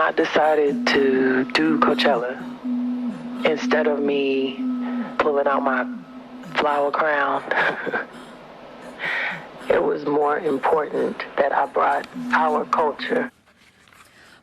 I decided to do Coachella, instead of me pulling out my flower crown, it was more important that I brought our culture.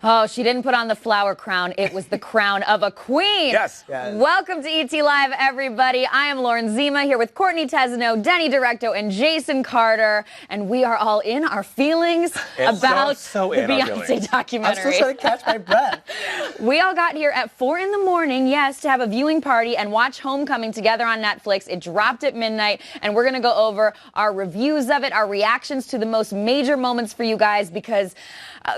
Oh, she didn't put on the flower crown. It was the crown of a queen. Yes. Welcome to ET Live, everybody. I am Lauren Zima here with Courtney Tesno, Denny Directo, and Jason Carter. And we are all in our feelings about the Beyonce documentary. I'm still trying to catch my breath. We all got here at 4 in the morning, yes, to have a viewing party and watch Homecoming together on Netflix. It dropped at midnight, and we're going to go over our reviews of it, our reactions to the most major moments for you guys, because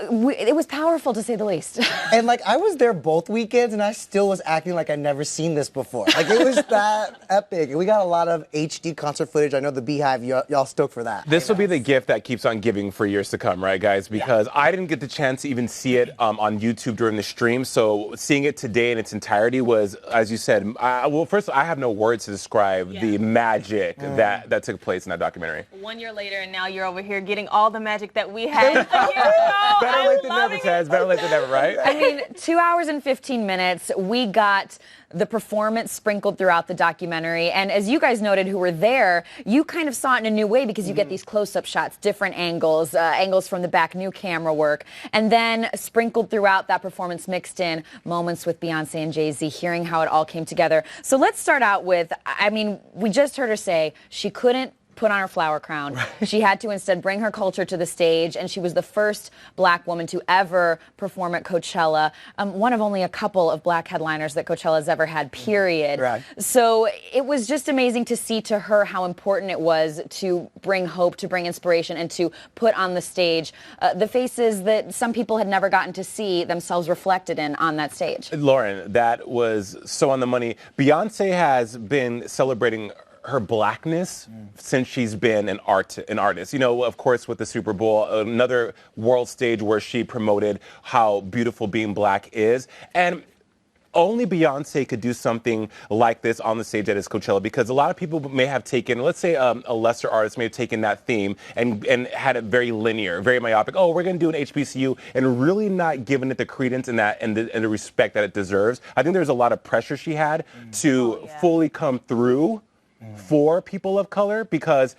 it was powerful, to say the least. And like, I was there both weekends, and I still was acting like I'd never seen this before. Like, it was that epic. And we got a lot of HD concert footage. I know the Beehive, y'all stoked for that. This will be the gift that keeps on giving for years to come, right, guys? Because I didn't get the chance to even see it on YouTube during the stream. So seeing it today in its entirety was, as you said, well, first, I have no words to describe the magic that took place in that documentary. 1 year later, and now you're over here getting all the magic that we had. Better late than never, Taz. Better late than never, right? I mean, 2 hours and 15 minutes. We got the performance sprinkled throughout the documentary. And as you guys noted who were there, you kind of saw it in a new way, because you get these close-up shots, different angles, angles from the back, new camera work. And then sprinkled throughout that performance, mixed in moments with Beyonce and Jay-Z, hearing how it all came together. So let's start out with, I mean, we just heard her say she couldn't put on her flower crown. She had to instead bring her culture to the stage, and she was the first black woman to ever perform at Coachella, one of only a couple of black headliners that Coachella's ever had, period. Right. So it was just amazing to see to her how important it was to bring hope, to bring inspiration, and to put on the stage the faces that some people had never gotten to see themselves reflected in on that stage. Lauren, that was so on the money. Beyonce has been celebrating her blackness since she's been an artist. You know, of course, with the Super Bowl, another world stage where she promoted how beautiful being black is. And only Beyonce could do something like this on the stage at Coachella, because a lot of people may have taken, let's say a lesser artist may have taken that theme and had it very linear, very myopic. Oh, we're going to do an HBCU, and really not giving it the credence and the respect that it deserves. I think there's a lot of pressure she had to fully come through for people of color, because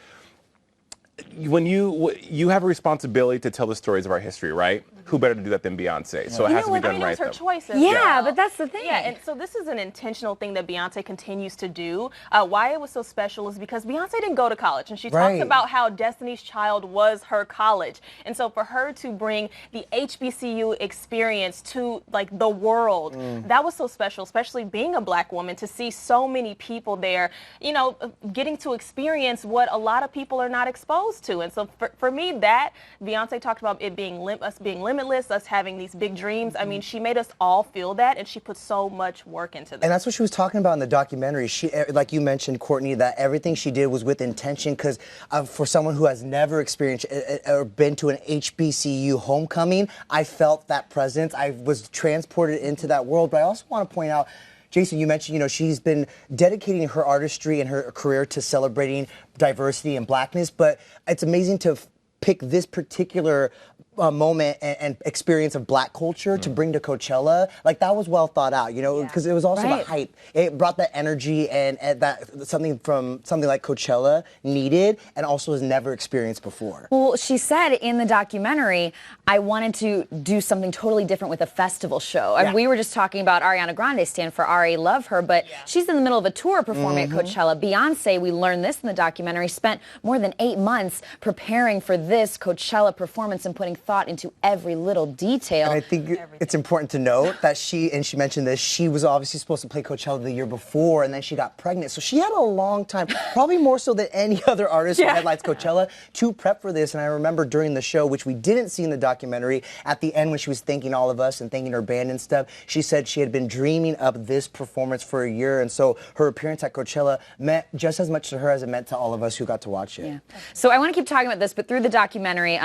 when you have a responsibility to tell the stories of our history, right? Who better to do that than Beyonce? So it has to be done right. Her choices. Yeah, but that's the thing. Yeah, and so this is an intentional thing that Beyonce continues to do. Why it was so special is because Beyonce didn't go to college, and she talks about how Destiny's Child was her college. And so for her to bring the HBCU experience to like the world, that was so special, especially being a black woman, to see so many people there, you know, getting to experience what a lot of people are not exposed to. And so for me, that Beyonce talked about it being us being limitless, us having these big dreams. I mean, she made us all feel that, and she put so much work into that. And that's what she was talking about in the documentary. She, like you mentioned, Courtney, that everything she did was with intention, because for someone who has never experienced or been to an HBCU homecoming, I felt that presence. I was transported into that world. But I also want to point out, Jason, you mentioned, you know, she's been dedicating her artistry and her career to celebrating diversity and blackness, but it's amazing to pick this particular moment and experience of black culture to bring to Coachella. Like, that was well thought out, you know, because it was also the hype. It brought that energy and that something like Coachella needed and also has never experienced before. Well, she said in the documentary, I wanted to do something totally different with a festival show. And we were just talking about Ariana Grande, stand for Ari, love her, but she's in the middle of a tour performing at Coachella. Beyonce, we learned this in the documentary, spent more than 8 months preparing for this Coachella performance and putting thought into every little detail. And I think it's important to note that she mentioned this, she was obviously supposed to play Coachella the year before, and then she got pregnant. So she had a long time, probably more so than any other artist who headlines Coachella, to prep for this. And I remember during the show, which we didn't see in the documentary, at the end when she was thanking all of us and thanking her band and stuff, she said she had been dreaming up this performance for a year. And so her appearance at Coachella meant just as much to her as it meant to all of us who got to watch it. Yeah. So I want to keep talking about this, but through the documentary,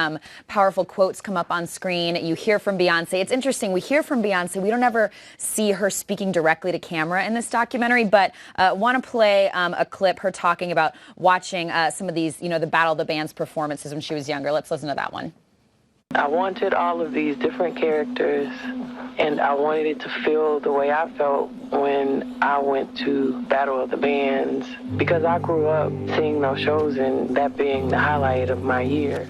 powerful quotes come up on screen. You hear from Beyonce. It's interesting. We hear from Beyonce. We don't ever see her speaking directly to camera in this documentary, but want to play a clip, her talking about watching some of these, you know, the Battle of the Bands performances when she was younger. Let's listen to that one. I wanted all of these different characters, and I wanted it to feel the way I felt when I went to Battle of the Bands, because I grew up seeing those shows and that being the highlight of my year.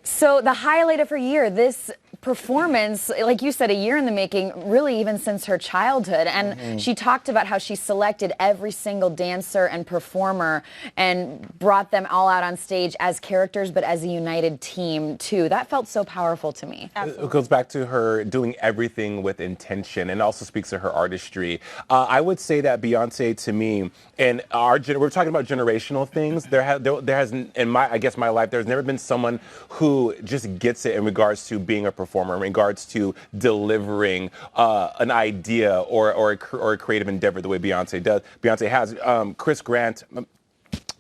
So the highlight of her year, this performance, like you said, a year in the making, really even since her childhood. And she talked about how she selected every single dancer and performer and brought them all out on stage as characters, but as a united team too. That felt so powerful to me. It goes back to her doing everything with intention, and also speaks to her artistry. I would say that Beyonce, to me, and we're talking about generational things. There has in my life, there's never been someone who just gets it in regards to being a performer, in regards to delivering an idea or a creative endeavor the way Beyonce does. Beyonce has. Chris Grant.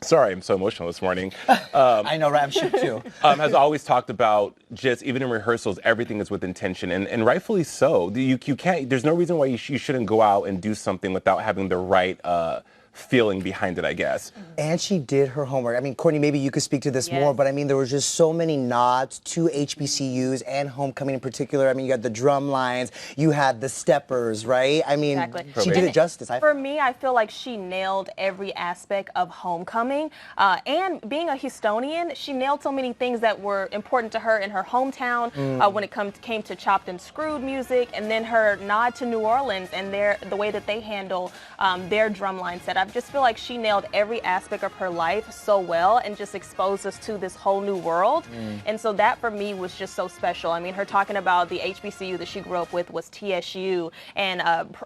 Sorry, I'm so emotional this morning. I know, right? I'm shook too. Has always talked about just, even in rehearsals, everything is with intention, and rightfully so. You can't. There's no reason why you shouldn't go out and do something without having the right feeling behind it, I guess. And she did her homework. I mean, Courtney, maybe you could speak to this more, but I mean, there was just so many nods to HBCUs and homecoming in particular. I mean, you had the drum lines, you had the steppers, right? I mean, she did it justice. For me, I feel like she nailed every aspect of homecoming. And being a Houstonian, she nailed so many things that were important to her in her hometown when it came to chopped and screwed music, and then her nod to New Orleans and the way that they handle their drumline setup. I just feel like she nailed every aspect of her life so well and just exposed us to this whole new world. And so that for me was just so special. I mean, her talking about the HBCU that she grew up with was TSU and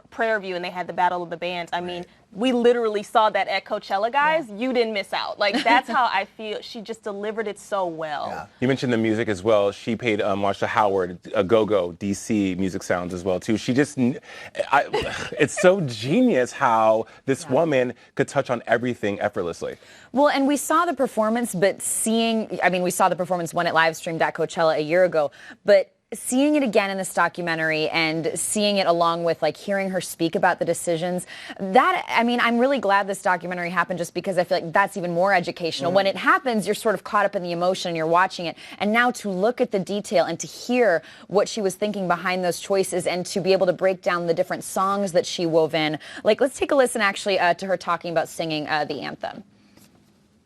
Prairie View, and they had the Battle of the Bands. I mean, we literally saw that at Coachella, guys. Yeah. You didn't miss out. Like, that's how I feel. She just delivered it so well. Yeah. You mentioned the music as well. She paid Marsha Howard, Go-Go, DC music sounds as well, too. She just, it's so genius how this woman could touch on everything effortlessly. Well, and we saw the performance, but we saw the performance when it live streamed at Coachella a year ago, but seeing it again in this documentary and seeing it along with like hearing her speak about the decisions, I'm really glad this documentary happened, just because I feel like that's even more educational. When it happens, you're sort of caught up in the emotion and you're watching it. And now to look at the detail and to hear what she was thinking behind those choices and to be able to break down the different songs that she wove in. Like, let's take a listen actually to her talking about singing the anthem.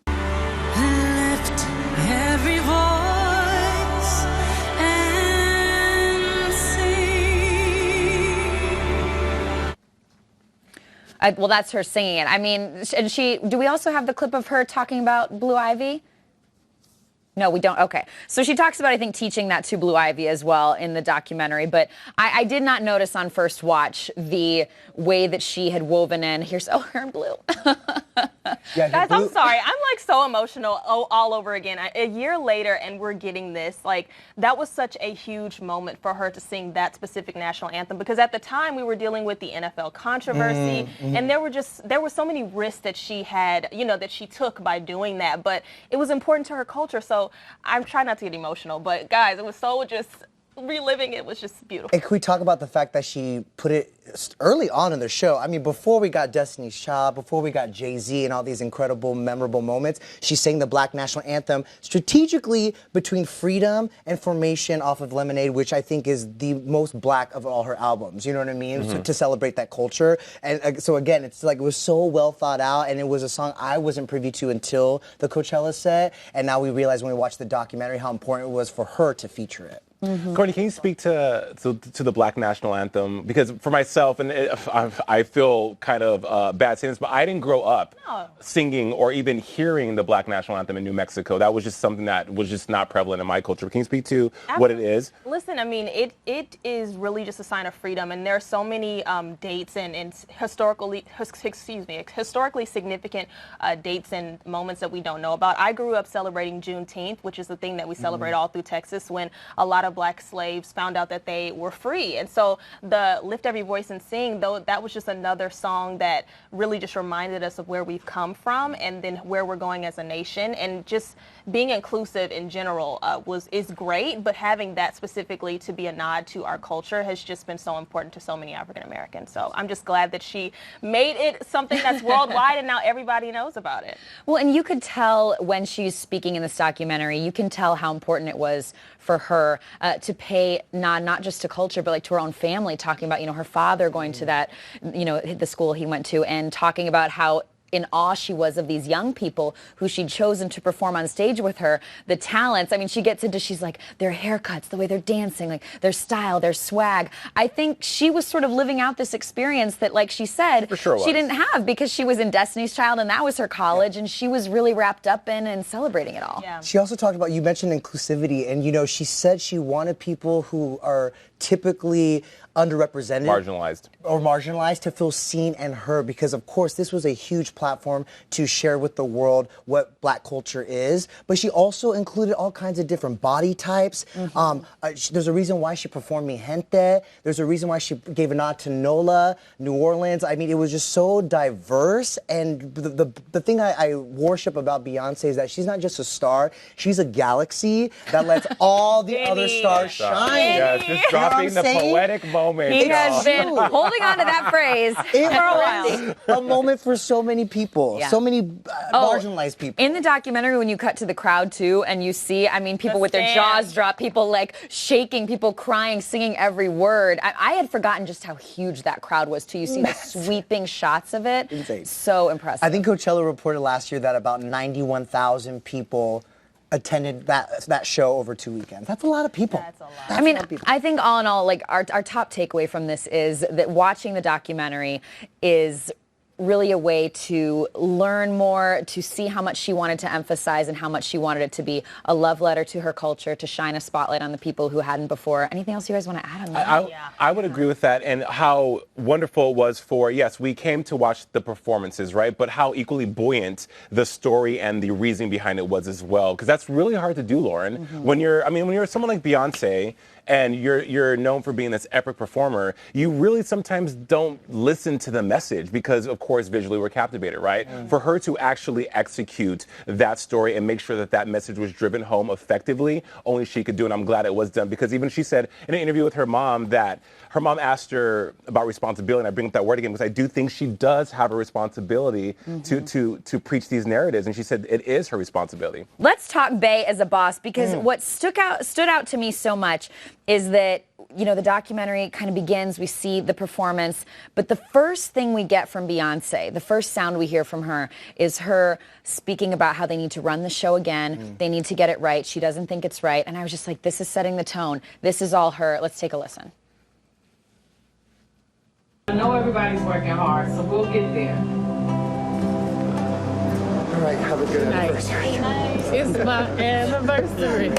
Lift every voice. Well, that's her singing it. I mean, and do we also have the clip of her talking about Blue Ivy? No, we don't. Okay. So she talks about, I think, teaching that to Blue Ivy as well in the documentary. But I did not notice on first watch the way that she had woven in. Here's, her in blue. Guys, I'm sorry. I'm like so emotional all over again. A year later, and we're getting this. Like, that was such a huge moment for her to sing that specific national anthem, because at the time we were dealing with the NFL controversy, and there were so many risks that she had, that she took by doing that. But it was important to her culture. So I'm trying not to get emotional, but guys, it was so just reliving it was just beautiful. And can we talk about the fact that she put it early on in the show? I mean, before we got Destiny's Child, before we got Jay-Z and all these incredible, memorable moments, she sang the Black National Anthem strategically between Freedom and Formation off of Lemonade, which I think is the most black of all her albums. You know what I mean? So, to celebrate that culture. And so again, it's like it was so well thought out, and it was a song I wasn't privy to until the Coachella set. And now we realize when we watch the documentary how important it was for her to feature it. Courtney, can you speak to the Black National Anthem? Because for myself, and I feel kind of bad saying this, but I didn't grow up singing or even hearing the Black National Anthem in New Mexico. That was just something that was just not prevalent in my culture. Can you speak to what it is? Listen, I mean, it is really just a sign of freedom, and there are so many dates and historically significant dates and moments that we don't know about. I grew up celebrating Juneteenth, which is the thing that we celebrate all through Texas, when a lot of black slaves found out that they were free. And so the Lift Every Voice and Sing, though, that was just another song that really just reminded us of where we've come from and then where we're going as a nation. And just being inclusive in general is great, but having that specifically to be a nod to our culture has just been so important to so many African Americans. So I'm just glad that she made it something that's worldwide and now everybody knows about it. Well, and you could tell when she's speaking in this documentary, you can tell how important it was for her to pay nod not just to culture, but like to her own family, talking about, her father going to that, the school he went to, and talking about how in awe she was of these young people who she'd chosen to perform on stage with her, the talents. I mean, she gets into, she's like, their haircuts, the way they're dancing, like their style, their swag. I think she was sort of living out this experience that, like she said, she didn't have because she was in Destiny's Child and that was her college, and she was really wrapped up in and celebrating it all. Yeah. She also talked about, you mentioned inclusivity, and she said she wanted people who are typically underrepresented, marginalized to feel seen and heard, because of course this was a huge platform to share with the world what black culture is. But she also included all kinds of different body types. There's a reason why she performed Mi Gente. There's a reason why she gave a nod to NOLA, New Orleans. I mean, it was just so diverse. And the thing I worship about Beyonce is that she's not just a star, she's a galaxy that lets all the other stars shine. Yes, just dropping the poetic moment. He has been holding on to that phrase for a while. A moment for so many people, so many marginalized people. In the documentary, when you cut to the crowd too, and you see, I mean, people with their jaws dropped, people like shaking, people crying, singing every word. I had forgotten just how huge that crowd was too. You see the sweeping shots of it. Insane. So impressive. I think Coachella reported last year that about 91,000 people attended that show over 2 weekends. That's a lot of people. That's a lot. I mean, I think all in all, like our top takeaway from this is that watching the documentary is really a way to learn more, to see how much she wanted to emphasize and how much she wanted it to be a love letter to her culture, to shine a spotlight on the people who hadn't before. Anything else you guys want to add on that? I would agree with that, and how wonderful it was for, yes, we came to watch the performances, right? But how equally buoyant the story and the reasoning behind it was as well. Because that's really hard to do, Lauren. When you're someone like Beyonce, and you're known for being this epic performer, you really sometimes don't listen to the message because, of course, visually we're captivated, right? For her to actually execute that story and make sure that that message was driven home effectively, only she could do, and I'm glad it was done, because even she said in an interview with her mom that her mom asked her about responsibility, and I bring up that word again because I do think she does have a responsibility to preach these narratives, and she said it is her responsibility. Let's talk Bey as a boss, because what stood out to me so much is that, the documentary kind of begins, we see the performance, but the first thing we get from Beyonce, the first sound we hear from her is her speaking about how they need to run the show again, they need to get it right, she doesn't think it's right, and I was just like, this is setting the tone, this is all her. Let's take a listen. I know everybody's working hard, so we'll get there. All right, have a good anniversary. It's my anniversary.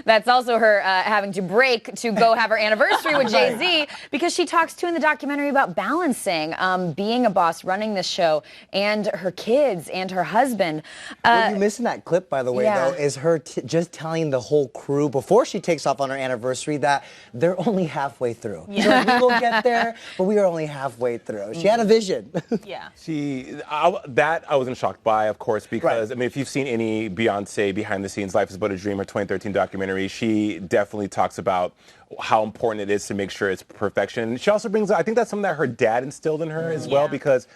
That's also her having to break to go have her anniversary with Jay-Z, because she talks too in the documentary about balancing being a boss, running this show, and her kids and her husband. What you miss in that clip, by the way, though, is her just telling the whole crew before she takes off on her anniversary that they're only halfway through. So we will get there, but we are only halfway through. She had a vision. Yeah. I wasn't shocked by, of course, because I mean, if you've seen any Beyonce behind the scenes, Life is But a Dream, her 2013 documentary, she definitely talks about how important it is to make sure it's perfection. She also brings, I think that's something that her dad instilled in her as well, because,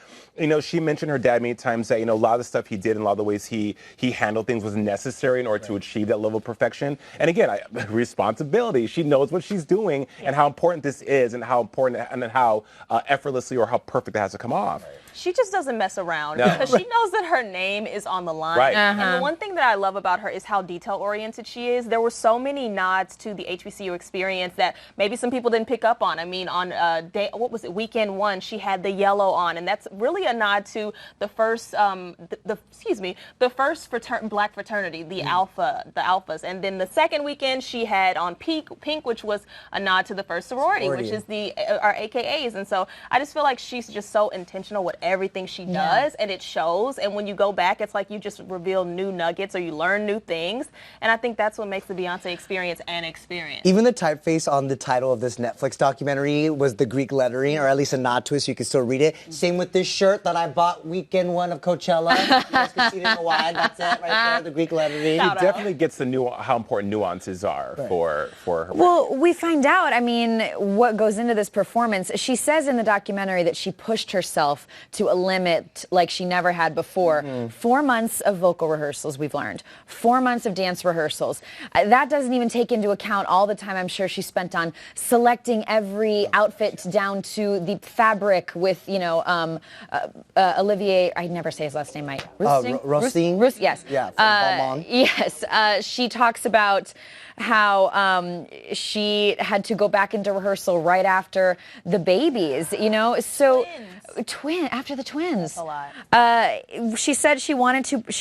she mentioned her dad many times that, a lot of the stuff he did and a lot of the ways he handled things was necessary in order to achieve that level of perfection. And again, responsibility. She knows what she's doing and how important this is, and how important and how effortlessly or how perfect it has to come off. She just doesn't mess around because she knows that her name is on the line. Right. And the one thing that I love about her is how detail-oriented she is. There were so many nods to the HBCU experience that maybe some people didn't pick up on. I mean, on weekend one, she had the yellow on, and that's really a nod to the first, the first black fraternity, the Alphas. And then the second weekend, she had on pink, which was a nod to the first sorority. Which is our AKAs. And so I just feel like she's just so intentional with everything she does, and it shows. And when you go back, it's like you just reveal new nuggets or you learn new things. And I think that's what makes the Beyonce experience an experience. Even the typeface on the title of this Netflix documentary was the Greek lettering, or at least a nod to it so you can still read it. Same with this shirt that I bought weekend one of Coachella. You guys can see it in the wide. That's it right there, the Greek lettering. It definitely gets the how important nuances are for her. Well, we find out, I mean, what goes into this performance. She says in the documentary that she pushed herself to a limit like she never had before. 4 months of vocal rehearsals, we've learned. 4 months of dance rehearsals. That doesn't even take into account all the time I'm sure she spent on selecting every outfit down to the fabric with, you know, Olivier, I never say his last name right. Rothstein? Yes. Yeah, from Balmain. Yes. She talks about how she had to go back into rehearsal right after the babies, you know, so after the twins. That's a lot. She said she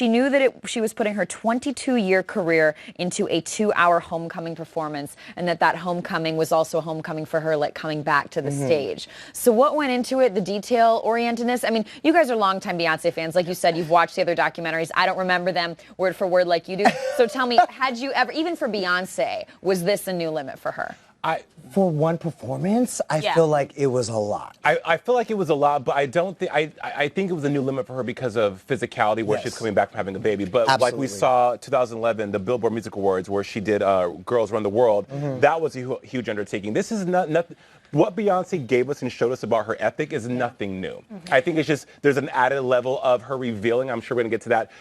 knew that she was putting her 22-year career into a 2-hour homecoming performance, and that homecoming was also a homecoming for her, like coming back to the stage. So what went into it, the detail orientedness? I mean, you guys are longtime Beyonce fans. Like you said, you've watched the other documentaries. I don't remember them word for word like you do. So tell me, had you ever, even for Beyonce, was this a new limit for her? For one performance, I feel like it was a lot. I feel like it was a lot, but I don't think I think it was a new limit for her because of physicality, where she's coming back from having a baby. But like we saw 2011, the Billboard Music Awards, where she did "Girls Run the World," that was a huge undertaking. This is nothing. What Beyonce gave us and showed us about her ethic is nothing new. I think it's just there's an added level of her revealing. I'm sure we're gonna get to that.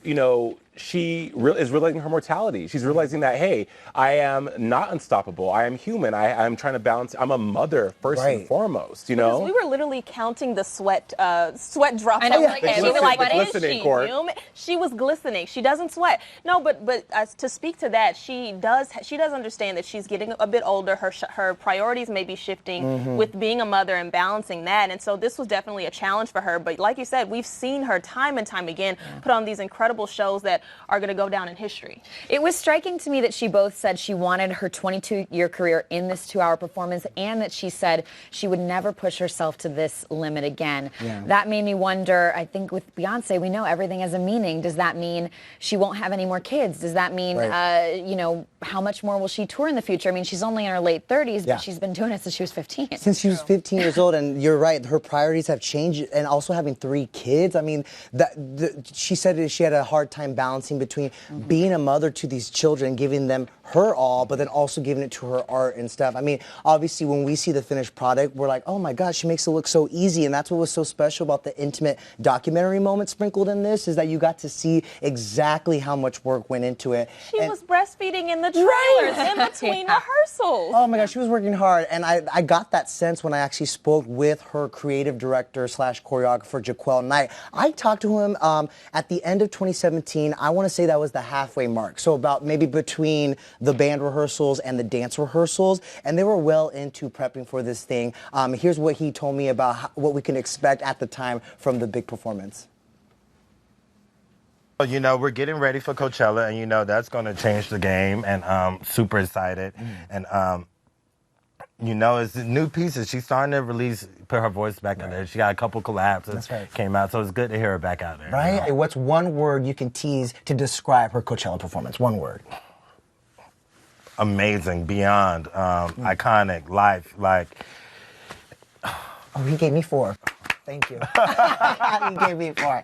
You know, she is realizing her mortality. She's realizing that, hey, I am not unstoppable. I am human. I'm trying to balance. I'm a mother first and foremost, you know? Because we were literally counting the sweat drops. I know, on her head. We were like, glistening, Court. She was glistening. She doesn't sweat. No, but to speak to that, she does understand that she's getting a bit older. Her priorities may be shifting with being a mother and balancing that. And so this was definitely a challenge for her. But like you said, we've seen her time and time again put on these incredible shows that are going to go down in history. It was striking to me that she both said she wanted her 22-year career in this 2-hour performance, and that she said she would never push herself to this limit again. That made me wonder, I think with Beyonce, we know everything has a meaning. Does that mean she won't have any more kids? Does that mean, you know, how much more will she tour in the future? I mean, she's only in her late 30s, but she's been doing it since she was 15. Since she was 15 years old, and you're right, her priorities have changed, and also having 3 kids. I mean, she said that she had a hard time balancing between being a mother to these children, giving them her all, but then also giving it to her art and stuff. I mean, obviously, when we see the finished product, we're like, oh my gosh, she makes it look so easy. And that's what was so special about the intimate documentary moment sprinkled in this, is that you got to see exactly how much work went into it. She was breastfeeding in the trailers in between rehearsals. Oh my gosh, she was working hard. And I got that sense when I actually spoke with her creative director / choreographer, Jaquel Knight. I talked to him at the end of 2017. I want to say that was the halfway mark. So about maybe between the band rehearsals and the dance rehearsals, and they were well into prepping for this thing. Here's what he told me about what we can expect at the time from the big performance. You know, we're getting ready for Coachella, and you know that's going to change the game, and super excited. And you know, it's new pieces. She's starting to put her voice back out there. She got a couple collabs that came out, so it's good to hear her back out there. Right? You know? What's one word you can tease to describe her Coachella performance? One word. Amazing, beyond, iconic, life, like. Oh, he gave me 4. Thank you. He gave me 4.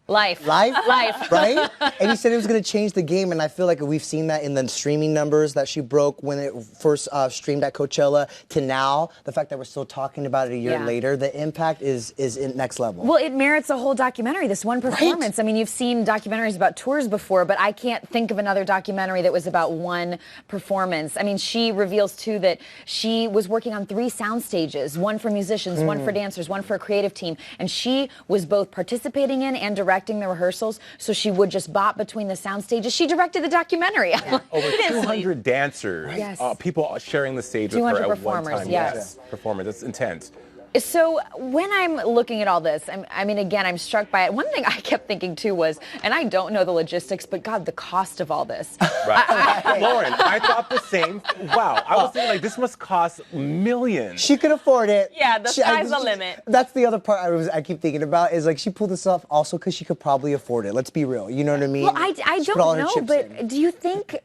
Life. Right? And he said it was going to change the game, and I feel like we've seen that in the streaming numbers that she broke when it first streamed at Coachella to now. The fact that we're still talking about it a year later, the impact is in next level. Well, it merits a whole documentary, this one performance. I mean, you've seen documentaries about tours before, but I can't think of another documentary that was about one performance. I mean, she reveals, too, that she was working on 3 sound stages, one for musicians, one for dancers, one for a creative team, and she was both participating in and directing the rehearsals, so she would just bop between the sound stages. She directed the documentary. Over 200 dancers, people sharing the stage with her at one time. Yes. Performers. That's intense. So when I'm looking at all this, I mean, again, I'm struck by it. One thing I kept thinking too was, and I don't know the logistics, but God, the cost of all this. Right. Lauren, I thought the same. Wow. I was thinking, like, this must cost millions. She could afford it. Yeah, the sky's the limit. That's the other part I keep thinking about is like she pulled this off also because she could probably afford it. Let's be real. You know what I mean? Well, I don't know, but do you think...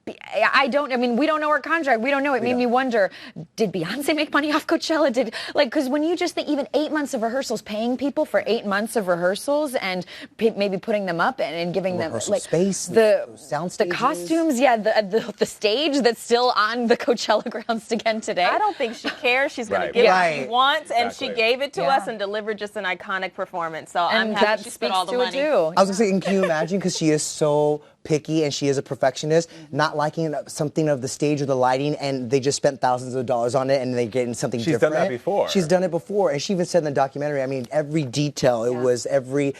I mean, we don't know her contract. We don't know. It made me wonder, did Beyonce make money off Coachella? Because when you just think even 8 months of rehearsals, paying people for 8 months of rehearsals and maybe putting them up and giving them like space, the sound the costumes, the stage that's still on the Coachella grounds again today. I don't think she cares. She's going to Right. give Right. what she wants, and she Exactly. gave it to us and delivered just an iconic performance. So I'm and happy that she speaks spent all the to money. it too. I was gonna say, and can you imagine? Because she is so picky and she is a perfectionist, not liking something of the stage or the lighting, and they just spent thousands of dollars on it, and they get something She's different. done that before. She's done it before, and she even said in the documentary. I mean, every detail. It was every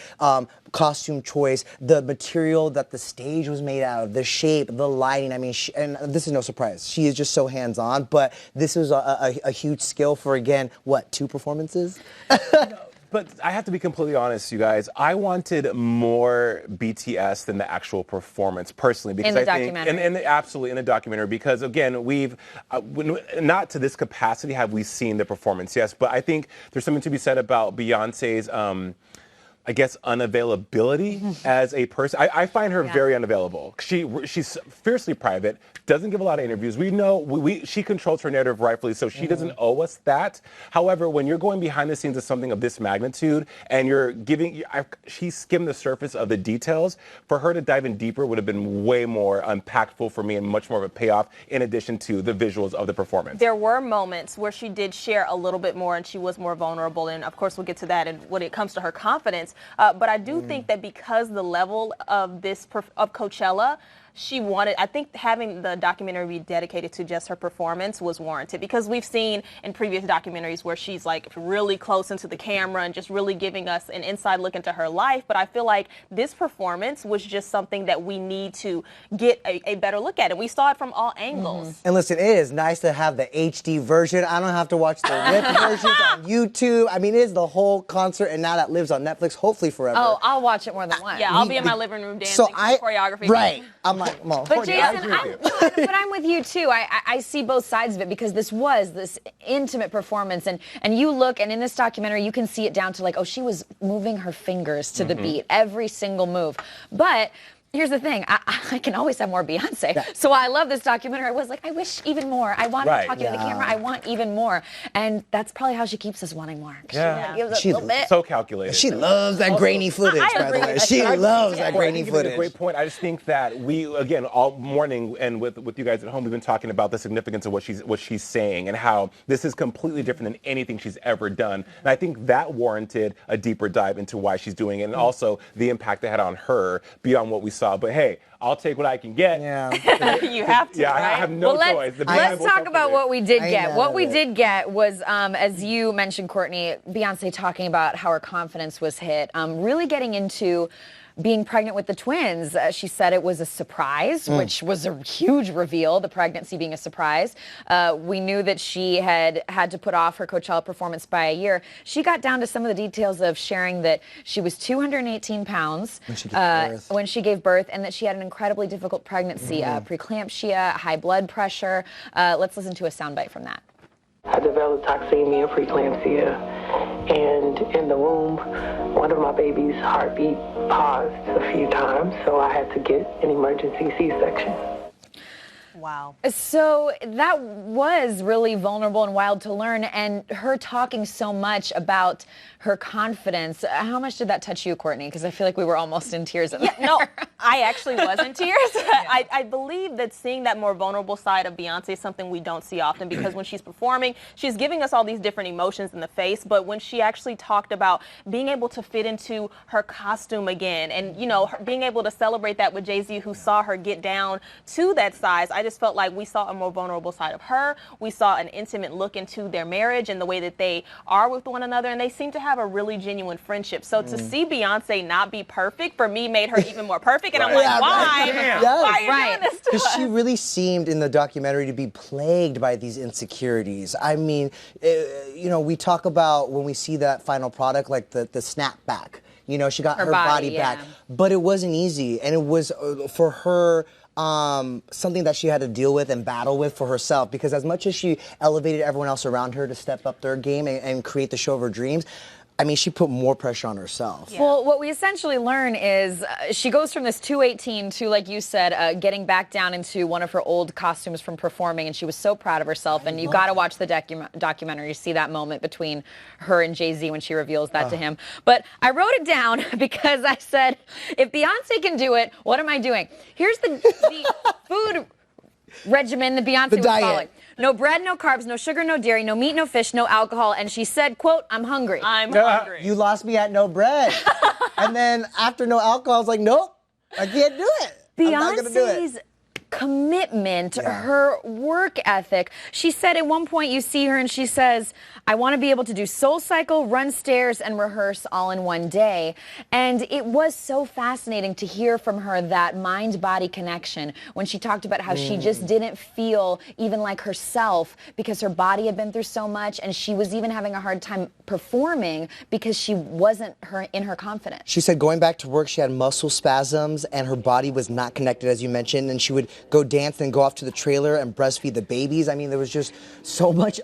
costume choice, the material that the stage was made out of, the shape, the lighting. I mean, and this is no surprise. She is just so hands-on. But this was a huge skill for, again, what, 2 performances? But I have to be completely honest, you guys. I wanted more BTS than the actual performance, personally, because In the I think, documentary. absolutely in the documentary, because again, we've not to this capacity have we seen the performance, yes, but I think there's something to be said about Beyonce's. I guess unavailability as a person. I find her very unavailable. She's fiercely private, doesn't give a lot of interviews. We know she controls her narrative rightfully, so she doesn't owe us that. However, when you're going behind the scenes of something of this magnitude and you're she skimmed the surface of the details. For her to dive in deeper would have been way more impactful for me and much more of a payoff in addition to the visuals of the performance. There were moments where she did share a little bit more and she was more vulnerable, and of course we'll get to that and when it comes to her confidence. But I do think that because the level of of Coachella, I think having the documentary be dedicated to just her performance was warranted, because we've seen in previous documentaries where she's like really close into the camera and just really giving us an inside look into her life. But I feel like this performance was just something that we need to get a better look at. And we saw it from all angles. And listen, it is nice to have the HD version. I don't have to watch the ripped versions on YouTube. I mean, it is the whole concert, and now that lives on Netflix, hopefully forever. Oh, I'll watch it more than once. Yeah, I'll be in my living room dancing to choreography. Right. I'm like, come on. But Jason, I'm with you too. I see both sides of it, because this was this intimate performance, and you look, and in this documentary you can see it down to like, oh, she was moving her fingers to the beat, every single move. But here's the thing, I can always have more Beyonce. Yeah. So I love this documentary. I was like, I wish even more. I want her talking to the camera. I want even more. And that's probably how she keeps us wanting more. She gives a little bit. So calculated. She loves that grainy footage, by the way. She loves that grainy footage. A great point. I just think that we, again, all morning and with you guys at home, we've been talking about the significance of what she's saying and how this is completely different than anything she's ever done. And I think that warranted a deeper dive into why she's doing it, and also the impact it had on her beyond what we saw. But hey, I'll take what I can get. Yeah. You have to, right? I have no choice. Let's talk about what we did get. What we did get was, as you mentioned, Courtney, Beyonce talking about how her confidence was hit, really getting into being pregnant with the twins. She said it was a surprise, which was a huge reveal, the pregnancy being a surprise. We knew that she had to put off her Coachella performance by a year. She got down to some of the details of sharing that she was 218 pounds when she gave birth, and that she had an incredibly difficult pregnancy, preeclampsia, high blood pressure. Let's listen to a soundbite from that. I developed toxemia, preeclampsia, and in the womb, one of my baby's heartbeat paused a few times, so I had to get an emergency C-section. Wow. So that was really vulnerable and wild to learn, and her talking so much about her confidence. How much did that touch you, Courtney? Because I feel like we were almost in tears. No, I actually was in tears. I believe that seeing that more vulnerable side of Beyonce is something we don't see often, because when she's performing, she's giving us all these different emotions in the face, but when she actually talked about being able to fit into her costume again, and, you know, being able to celebrate that with Jay-Z, who saw her get down to that size, I just just felt like we saw a more vulnerable side of her. We saw an intimate look into their marriage and the way that they are with one another, and they seem to have a really genuine friendship. So to see Beyonce not be perfect, for me, made her even more perfect. And I'm like, why? Why are you doing this to Because us? she really seemed in the documentary to be plagued by these insecurities. I mean, you know, we talk about when we see that final product, like the snapback. You know, she got her body back, but it wasn't easy, and it was for her something that she had to deal with and battle with for herself. Because as much as she elevated everyone else around her to step up their game and create the show of her dreams, I mean, she put more pressure on herself. Yeah. Well, what we essentially learn is she goes from this 218 to, like you said, getting back down into one of her old costumes from performing, and she was so proud of herself. And you got to watch the documentary to see that moment between her and Jay-Z when she reveals that to him. But I wrote it down because I said, if Beyonce can do it, what am I doing? Here's the food regimen that Beyonce was following. No bread, no carbs, no sugar, no dairy, no meat, no fish, no alcohol. And she said, quote, I'm hungry. I'm hungry. You lost me at no bread. And then after no alcohol, I was like, nope, I can't do it. I'm not gonna do it. Beyonce's commitment, her work ethic. She said at one point you see her and she says, I want to be able to do Soul Cycle, run stairs, and rehearse all in one day. And it was so fascinating to hear from her that mind-body connection when she talked about how she just didn't feel even like herself because her body had been through so much, and she was even having a hard time performing because she wasn't in her confidence. She said going back to work, she had muscle spasms and her body was not connected, as you mentioned, and she would go dance and go off to the trailer and breastfeed the babies. I mean, there was just so much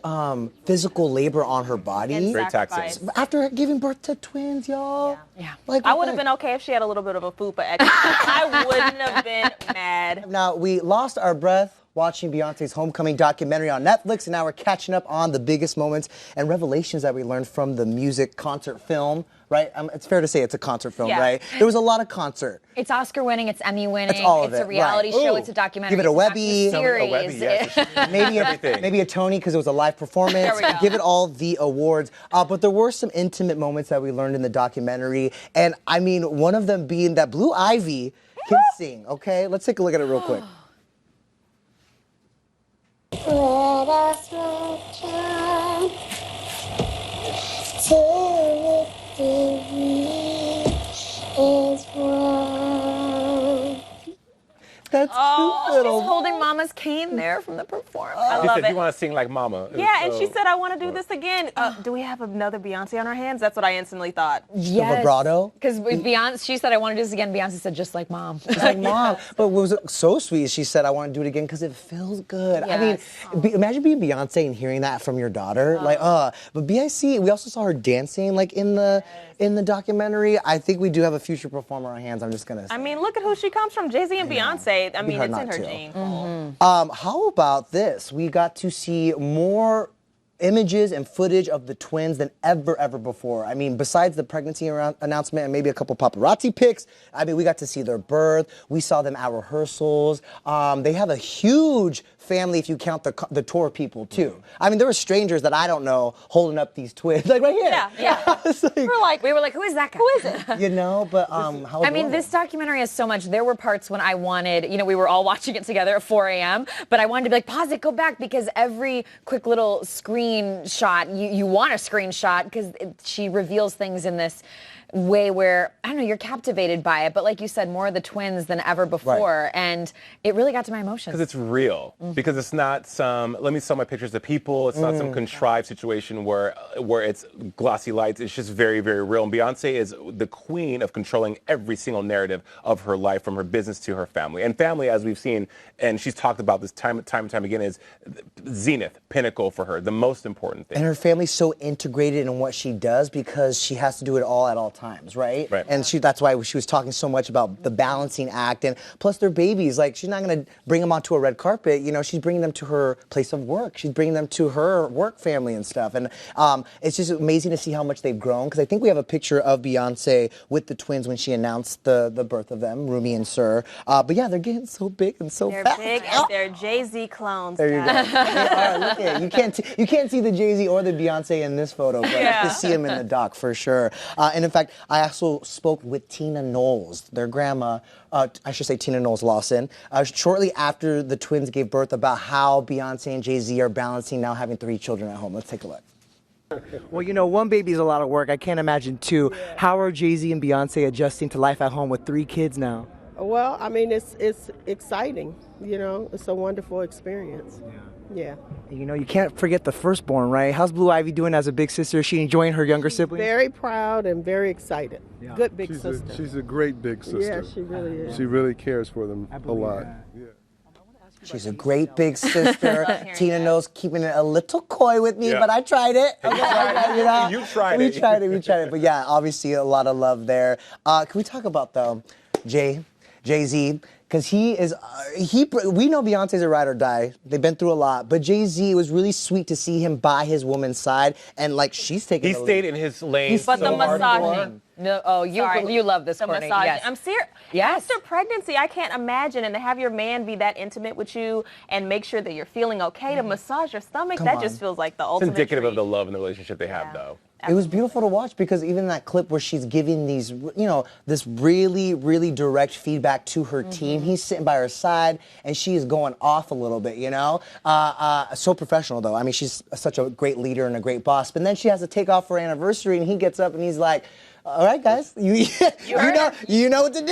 physical labor on her body. And Very sacrifice. taxing. After giving birth to twins, y'all. Yeah. Like, I would have been okay if she had a little bit of a fupa extra. I wouldn't have been mad. Now, we lost our breath watching Beyonce's Homecoming documentary on Netflix, and now we're catching up on the biggest moments and revelations that we learned from the music concert film, right? It's fair to say it's a concert film, right? There was a lot of concert. It's Oscar winning, it's Emmy winning, It's all of it's it, a reality right. show, Ooh. it's a documentary. Give it a it's Webby. docu-series. A Webby, yeah. Maybe a Tony because it was a live performance. There we go. Give it all the awards. But there were some intimate moments that we learned in the documentary, and I mean, one of them being that Blue Ivy can sing. Okay, let's take a look at it real quick. Let us return to victory is won. That's cute little. Holding Mama's cane there from the performance. I She love said, it. you want to sing like Mama. Yeah, and she said, I want to do this again. Do we have another Beyonce on our hands? That's what I instantly thought. Yes. vibrato? Because Beyonce, she said, I want to do this again. Beyonce said, just like Mom. It's like, Mom. But what was so sweet is she said, I want to do it again because it feels good. I mean, imagine being Beyonce and hearing that from your daughter. But BIC, we also saw her dancing like in the documentary. I think we do have a future performer on our hands. I'm just going to say. I mean, look at who she comes from, Jay-Z and Beyonce. I mean, hard it's in not her to. gene. How about this? We got to see more images and footage of the twins than ever before. I mean, besides the pregnancy announcement and maybe a couple paparazzi pics, I mean, we got to see their birth. We saw them at rehearsals. They have a huge family if you count the tour people too. I mean, there were strangers that I don't know holding up these twins, like right here. Yeah. It's like, We were like, who is that guy? Who is it? you know, but how I mean, adorable. this documentary has so much. There were parts when I wanted, we were all watching it together at 4 a.m., but I wanted to be like, pause it, go back, because every quick little screenshot, you want a screenshot, because she reveals things in this way where, I don't know, you're captivated by it, but like you said, more of the twins than ever before, and it really got to my emotions. Because it's real. Because it's not some, let me sell my pictures to people. It's not some contrived situation where it's glossy lights. It's just very, very real. And Beyonce is the queen of controlling every single narrative of her life, from her business to her family. And family, as we've seen, and she's talked about this time and time again, is zenith, pinnacle for her, the most important thing. And her family's so integrated in what she does because she has to do it all at all times, right? And that's why she was talking so much about the balancing act, and plus their babies. Like, she's not going to bring them onto a red carpet. She's bringing them to her place of work. She's bringing them to her work family and stuff. And it's just amazing to see how much they've grown, because I think we have a picture of Beyonce with the twins when she announced the birth of them, Rumi and Sir. But yeah, they're getting so big and so They're fat. big and they're Jay-Z clones. There you go. guys. They are. Look at it. You can't see the Jay-Z or the Beyonce in this photo, but you can see them in the doc for sure. And in fact, I also spoke with Tina Knowles, their grandma, I should say Tina Knowles Lawson, shortly after the twins gave birth, about how Beyonce and Jay-Z are balancing now having 3 children at home. Let's take a look. Well, you know, one baby is a lot of work. I can't imagine 2. Yeah. How are Jay-Z and Beyonce adjusting to life at home with 3 kids now? Well, I mean, it's exciting. You know, it's a wonderful experience. Yeah. You know, you can't forget the firstborn, right? How's Blue Ivy doing as a big sister? Is she enjoying her younger siblings? Very proud and very excited. Yeah. Good big sister. She's a great big sister. Yeah, she really is. She really cares for them a lot. Yeah. She's a great big sister. Tina knows keeping it a little coy with me, but I tried it. Okay, you know? You tried we it. We tried it. But yeah, obviously a lot of love there. Can we talk about, though, Jay-Z? Because he is, we know Beyonce's a ride or die. They've been through a lot. But Jay-Z, it was really sweet to see him by his woman's side. And, like, she's taking He stayed in his lane. But the massaging. No, you love this, Courtney. Yes. I'm serious. Yes. After pregnancy, I can't imagine, and to have your man be that intimate with you and make sure that you're feeling okay, to massage your stomach, just feels like the ultimate It's indicative treat. of the love and the relationship they have, though. It was beautiful to watch because even that clip where she's giving these, you know, this really, really direct feedback to her team. He's sitting by her side and she is going off a little bit, you know. So professional, though. I mean, she's such a great leader and a great boss. But then she has to take off for her anniversary and he gets up and he's like, all right, guys, you know what to do.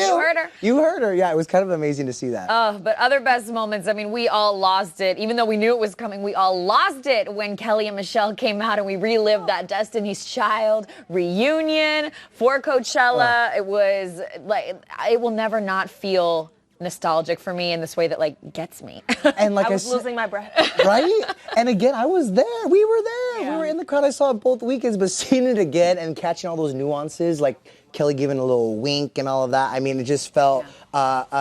You heard her. Yeah, it was kind of amazing to see that. But other best moments, I mean, we all lost it. Even though we knew it was coming, we all lost it when Kelly and Michelle came out and we relived that Destiny's Child reunion for Coachella. It was like, it will never not feel nostalgic for me in this way that, like, gets me. And like I was losing my breath. Right? And again, I was there. We were there. Yeah. We were in the crowd. I saw it both weekends, but seeing it again and catching all those nuances, like Kelly giving a little wink and all of that, I mean, it just felt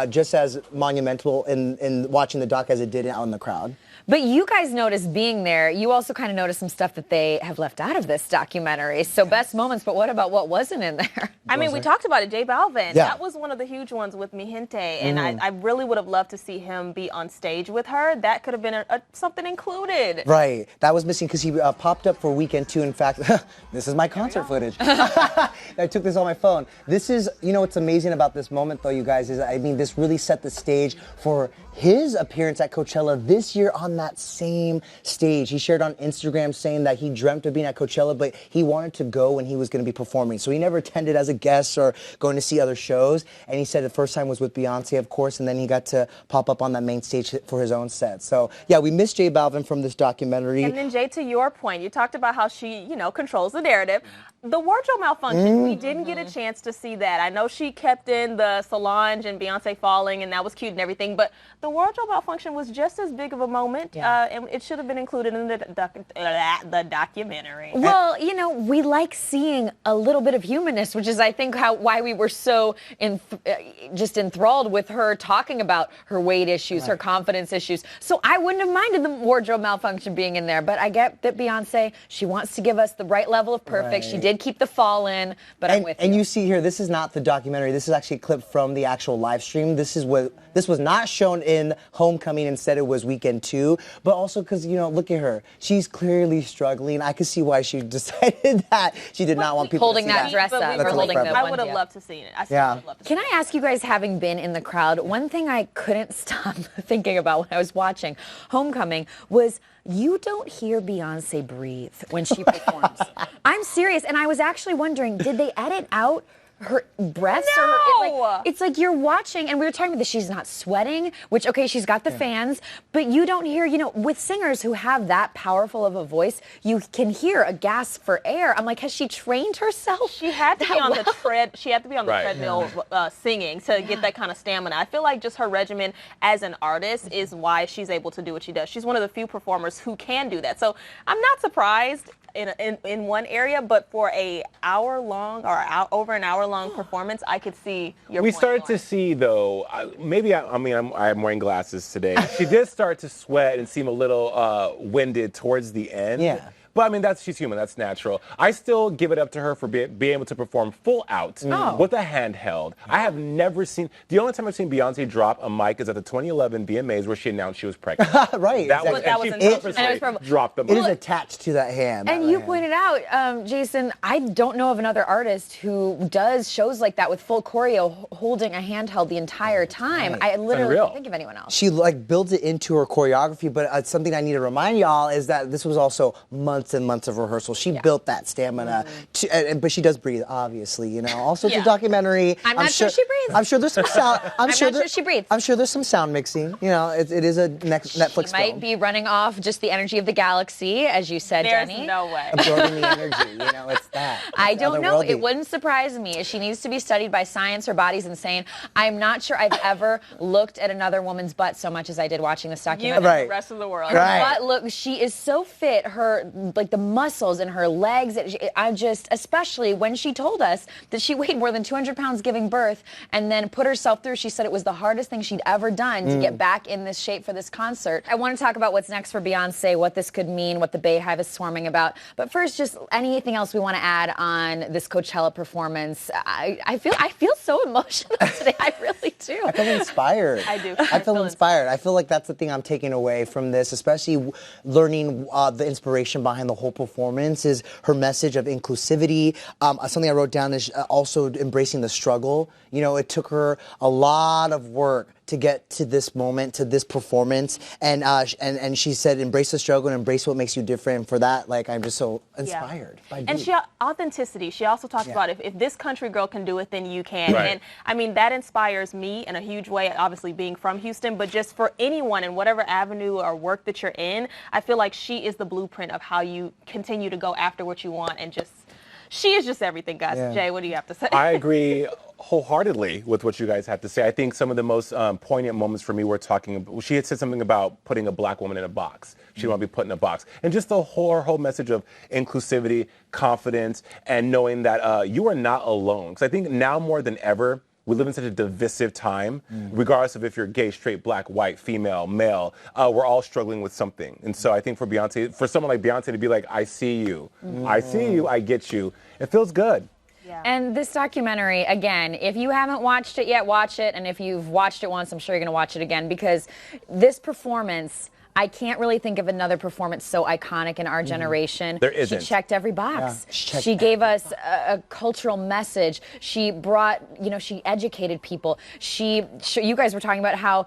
just as monumental in watching the doc as it did out in the crowd. But you guys noticed being there, you also kind of noticed some stuff that they have left out of this documentary. So best moments, but what about what wasn't in there? I mean, we talked about it, J Balvin. Yeah. That was one of the huge ones with Mi Gente, and I really would have loved to see him be on stage with her. That could have been something included. Right. That was missing because he popped up for weekend 2. In fact, this is my concert footage. I took this on my phone. This is, you know what's amazing about this moment, though, you guys, is, I mean, this really set the stage for his appearance at Coachella this year on that same stage. He shared on Instagram saying that he dreamt of being at Coachella, but he wanted to go when he was going to be performing. So he never attended as a guest or going to see other shows. And he said the first time was with Beyonce, of course, and then he got to pop up on that main stage for his own set. So, yeah, we missed J Balvin from this documentary. And then, Jay, to your point, you talked about how she, you know, controls the narrative. The wardrobe malfunction, we didn't get a chance to see that. I know she kept in the Solange and Beyonce falling, and that was cute and everything, but the wardrobe malfunction was just as big of a moment, and it should have been included in the documentary. Well, you know, we like seeing a little bit of humanness, which is, I think, why we were so just enthralled with her talking about her weight issues, her confidence issues. So I wouldn't have minded the wardrobe malfunction being in there, but I get that Beyonce, she wants to give us the right level of perfect. She did keep the fall in, but I'm with you. And you see here, this is not the documentary. This is actually a clip from the actual live stream. This was not shown in Homecoming. Instead, it was weekend 2. But also because, you know, look at her. She's clearly struggling. I could see why she decided that she did not want people holding to see that dress up. I would have loved to see it. Can I ask you guys, having been in the crowd, one thing I couldn't stop thinking about when I was watching Homecoming was you don't hear Beyonce breathe when she performs. I'm serious, and I was actually wondering, did they edit out her breaths? No! It's like you're watching, and we were talking about this, she's not sweating, which, okay, she's got the fans, but you don't hear, you know, with singers who have that powerful of a voice, you can hear a gasp for air. I'm like, has she trained herself? She had to be on the treadmill singing to get that kind of stamina. I feel like just her regimen as an artist is why she's able to do what she does. She's one of the few performers who can do that. So I'm not surprised in one area, but for a over an hour long performance, I could see your We point started going. to see, though, I'm wearing glasses today. She did start to sweat and seem a little winded towards the end. Yeah. But I mean, she's human. That's natural. I still give it up to her for being able to perform full out with a handheld. I have never seen. The only time I've seen Beyonce drop a mic is at the 2011 VMAs where she announced she was pregnant. Right. That exactly. was dropped the mic. It is attached to that hand. And you pointed out, Jason, I don't know of another artist who does shows like that with full choreo holding a handheld the entire time. I literally can't think of anyone else. She builds it into her choreography, but something I need to remind y'all is that this was also months and months of rehearsal. She built that stamina, but she does breathe, obviously. Also, it's a documentary. I'm not sure she breathes. I'm sure there's some sound. I'm not sure she breathes. I'm sure there's some sound mixing. It is a Netflix She might be running off just the energy of the galaxy, as you said, There's Jenny. no way. Absorbing the energy. It's that. I don't know. It wouldn't surprise me. She needs to be studied by science. Her body's insane. I'm not sure I've ever looked at another woman's butt so much as I did watching this documentary. You and the rest of the world. Her butt, look, she is so fit. Her, the muscles in her legs. Especially when she told us that she weighed more than 200 pounds giving birth and then put herself through. She said it was the hardest thing she'd ever done to get back in this shape for this concert. I want to talk about what's next for Beyonce, what this could mean, what the Bayhive is swarming about. But first, just anything else we want to add on this Coachella performance. I feel so emotional today. I really do. I feel inspired. I do. I feel inspired. I feel like that's the thing I'm taking away from this, especially learning the inspiration behind the whole performance is her message of inclusivity. Something I wrote down is also embracing the struggle. It took her a lot of work to get to this moment, to this performance, and she said, embrace the struggle and embrace what makes you different. And for that, I'm just so inspired. By and authenticity. She also talked about if this country girl can do it, then you can. Right. And I mean that inspires me in a huge way. Obviously, being from Houston, but just for anyone in whatever avenue or work that you're in, I feel like she is the blueprint of how you continue to go after what you want and just. She is just everything, guys. Yeah. Jay, what do you have to say? I agree wholeheartedly with what you guys have to say. I think some of the most poignant moments for me were talking about, she had said something about putting a black woman in a box. She didn't want to be put in a box. And just the whole message of inclusivity, confidence, and knowing that you are not alone. Because I think now more than ever, we live in such a divisive time, regardless of if you're gay, straight, black, white, female, male. We're all struggling with something. And so I think for someone like Beyonce to be like, I see you, I see you, I get you, it feels good. Yeah. And this documentary, again, if you haven't watched it yet, watch it. And if you've watched it once, I'm sure you're going to watch it again because this performance, I can't really think of another performance so iconic in our generation. There isn't. She checked every box. Yeah, she gave us a cultural message. She brought, she educated people. You guys were talking about how,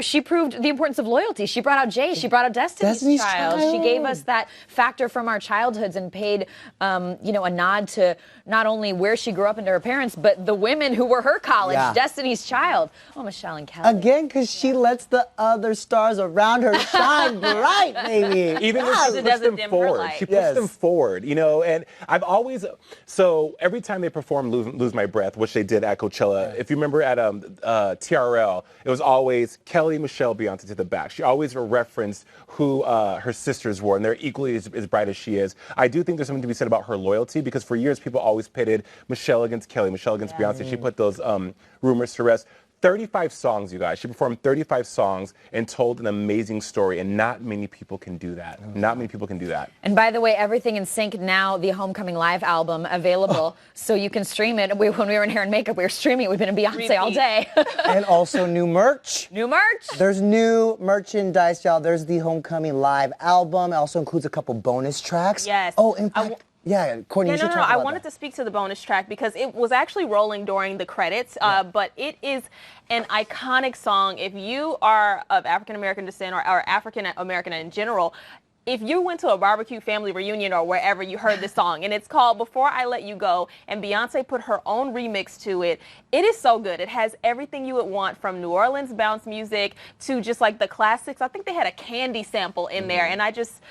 she proved the importance of loyalty. She brought out Jay. She brought out Destiny's Child. She gave us that factor from our childhoods and paid, a nod to not only where she grew up and to her parents, but the women who were her college, Destiny's Child. Oh, Michelle and Kelly. Again, because she lets the other stars around her shine bright, baby. Even when she pushed them forward. She pushed them forward, and I've always, so every time they perform Lose My Breath, which they did at Coachella, if you remember at TRL, it was always Kelly, Michelle, Beyonce to the back. She always referenced who her sisters were, and they're equally as bright as she is. I do think there's something to be said about her loyalty, because for years people always pitted Michelle against Kelly, Michelle against Beyonce. She put those rumors to rest. 35 songs, you guys. She performed 35 songs and told an amazing story, and not many people can do that. Not many people can do that. And by the way, Everything in Sync now, the Homecoming Live album, available, so you can stream it. When we were in Hair and Makeup, we were streaming it. We've been in Beyonce all day. And also new merch. New merch. There's new merchandise, y'all. There's the Homecoming Live album. It also includes a couple bonus tracks. Yes. Oh, in fact... Yeah, Courtney, you should talk about I wanted to speak to the bonus track because it was actually rolling during the credits, but it is an iconic song. If you are of African-American descent or African-American in general, if you went to a barbecue family reunion or wherever, you heard this song, and it's called Before I Let You Go, and Beyonce put her own remix to it. It is so good. It has everything you would want, from New Orleans bounce music to just like the classics. I think they had a Candy sample in there, and I just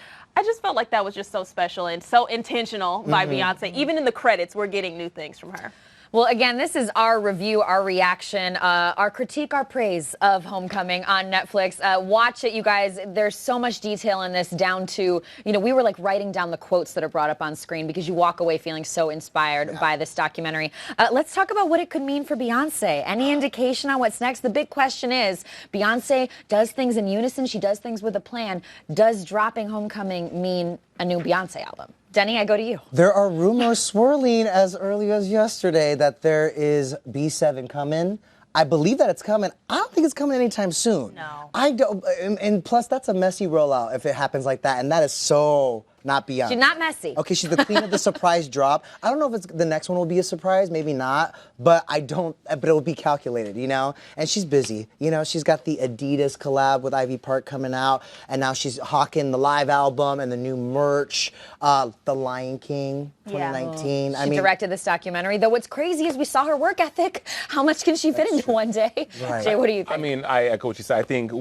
felt like that was just so special and so intentional by Beyonce. Even in the credits, we're getting new things from her. Well, again, this is our review, our reaction, our critique, our praise of Homecoming on Netflix. Watch it, you guys. There's so much detail in this, down to, we were like writing down the quotes that are brought up on screen because you walk away feeling so inspired by this documentary. Let's talk about what it could mean for Beyonce. Any indication on what's next? The big question is, Beyonce does things in unison. She does things with a plan. Does dropping Homecoming mean a new Beyonce album? Denny, I go to you. There are rumors swirling as early as yesterday that there is B7 coming. I believe that it's coming. I don't think it's coming anytime soon. No. I don't, and plus that's a messy rollout if it happens like that, and that is so not Beyonce. She's not messy. Okay, she's the queen of the surprise drop. I don't know if the next one will be a surprise, maybe not, but it will be calculated, And she's busy, She's got the Adidas collab with Ivy Park coming out, and now she's hawking the live album and the new merch, The Lion King 2019. She directed this documentary. Though what's crazy is we saw her work ethic. How much can she fit into one day? Right. Jay, what do you think? I mean, I echo what you said. I think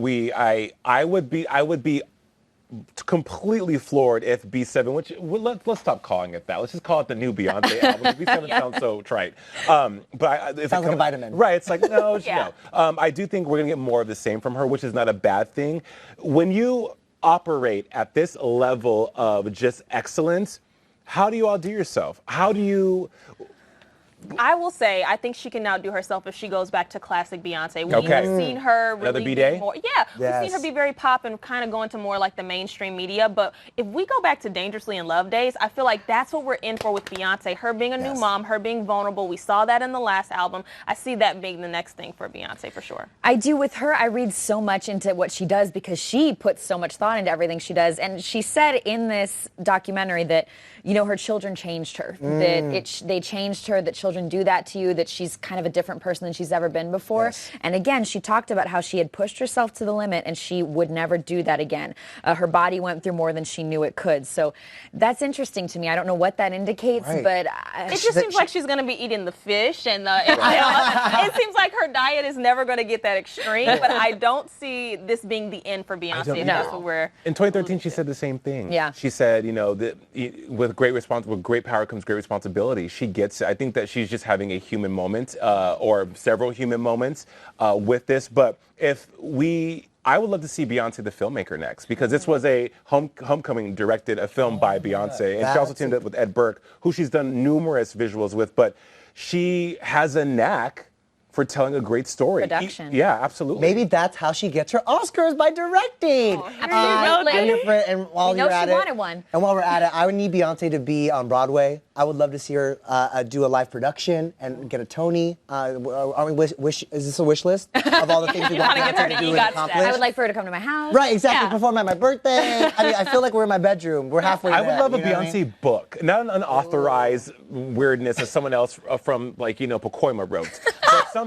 I would be completely floored if B7, let's stop calling it that. Let's just call it the new Beyonce album. B7 sounds so trite. But if sounds like a vitamin. Right, it's like, no. I do think we're going to get more of the same from her, which is not a bad thing. When you operate at this level of just excellence, how do you outdo yourself? How do you... I will say, I think she can now do herself if she goes back to classic Beyonce. We've seen her Another really B-Day? more. Yeah, we've seen her be very pop and kind of go into more like the mainstream media. But if we go back to Dangerously in Love Days, I feel like that's what we're in for with Beyonce. Her being a new mom, her being vulnerable. We saw that in the last album. I see that being the next thing for Beyonce for sure. I do with her. I read so much into what she does because she puts so much thought into everything she does. And she said in this documentary that, her children changed her, that they changed her, that children do that to you, that she's kind of a different person than she's ever been before. Yes. And again, she talked about how she had pushed herself to the limit and she would never do that again. Her body went through more than she knew it could. So that's interesting to me. I don't know what that indicates, but... It just seems like she's going to be eating the fish and it seems like her diet is never going to get that extreme, but I don't see this being the end for Beyonce. If that's what we're... In 2013, she said the same thing. Yeah. She said, that with great power comes great responsibility. She gets it. I think that she's just having a human moment or several human moments with this. But I would love to see Beyonce the filmmaker next, because this was a Homecoming directed a film by Beyonce. And she also teamed up with Ed Burke, who she's done numerous visuals with. But she has a knack for telling a great story. Production. Yeah, absolutely. Maybe that's how she gets her Oscars, by directing. Absolutely. And while We know you're at she it, wanted one. And while we're at it, I would need Beyonce to be on Broadway. I would love to see her do a live production and get a Tony. Is this a wish list of all the things we want Beyonce to do and accomplish? I would like for her to come to my house. Right, exactly. Perform at my birthday. I mean, I feel like we're in my bedroom. We're halfway there. I would love a you know what I Beyonce mean? book, not an unauthorized weirdness that someone else from Pacoima wrote, but something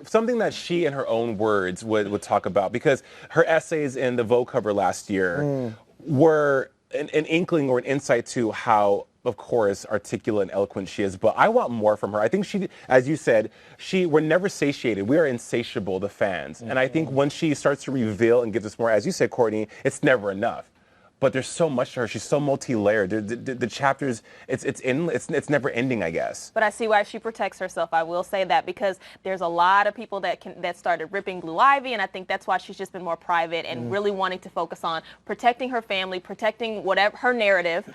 something that she, in her own words, would talk about, because her essays in the Vogue cover last year were an inkling or an insight to how, of course, articulate and eloquent she is. But I want more from her. I think she, as you said, we're never satiated. We are insatiable, the fans. And I think when she starts to reveal and gives us more, as you said, Courtney, it's never enough. But there's so much to her. She's so multi-layered. The chapters, it's never ending, I guess. But I see why she protects herself. I will say that, because there's a lot of people that started ripping Blue Ivy, and I think that's why she's just been more private and really wanting to focus on protecting her family, protecting whatever her narrative.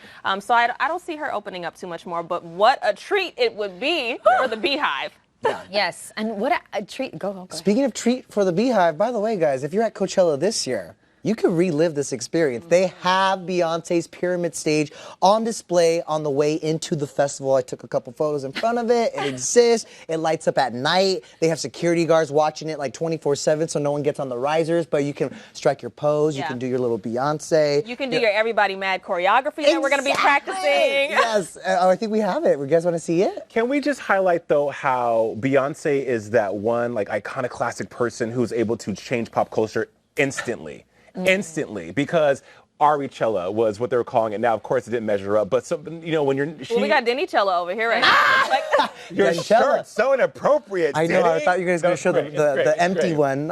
So I don't see her opening up too much more. But what a treat it would be for the Beehive. Yeah. Yes, and what a treat. Go. Speaking of treat for the Beehive, by the way, guys, if you're at Coachella this year, you can relive this experience. They have Beyonce's Pyramid Stage on display on the way into the festival. I took a couple photos in front of it. It exists. It lights up at night. They have security guards watching it like 24/7, so no one gets on the risers, but you can strike your pose. You can do your little Beyonce. You can do your Everybody Mad choreography that we're going to be practicing. Yes. I think we have it. You guys want to see it? Can we just highlight, though, how Beyonce is that one iconoclastic person who's able to change pop culture instantly? Instantly, because Arichella was what they were calling it. Now, of course, it didn't measure up, but when you're... Well, we got Dennychella over here right now. Your shirt's so inappropriate, I know, I thought you guys were going to show the empty great. one.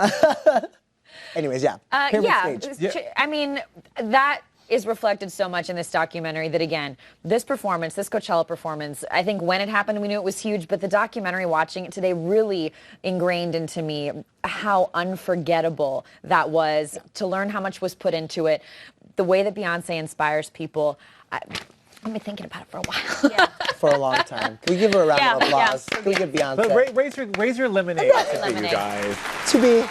Anyways, Pyramid Stage. I mean, that is reflected so much in this documentary that, again, this performance, this Coachella performance, I think when it happened, we knew it was huge, but the documentary, watching it today, really ingrained into me how unforgettable that was, to learn how much was put into it, the way that Beyonce inspires people. I've been thinking about it for a while. Yeah. For a long time. Can we give her a round of applause? Can we give Beyonce? But raise your lemonade to you guys. To be So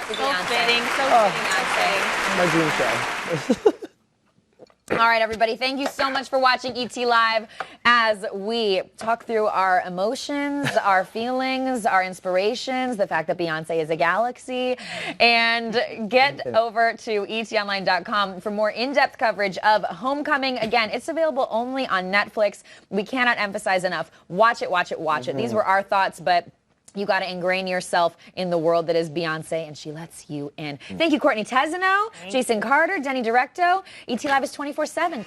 fitting, Beyonce. my dream show. All right, everybody, thank you so much for watching ET Live as we talk through our emotions, our feelings, our inspirations, the fact that Beyonce is a galaxy, and get over to etonline.com for more in-depth coverage of Homecoming. Again, it's available only on Netflix. We cannot emphasize enough. Watch it, watch it, watch it. These were our thoughts, but you got to ingrain yourself in the world that is Beyonce, and she lets you in. Thank you, Courtney Tezano, Jason Carter, Denny Directo. ET Live is 24/7.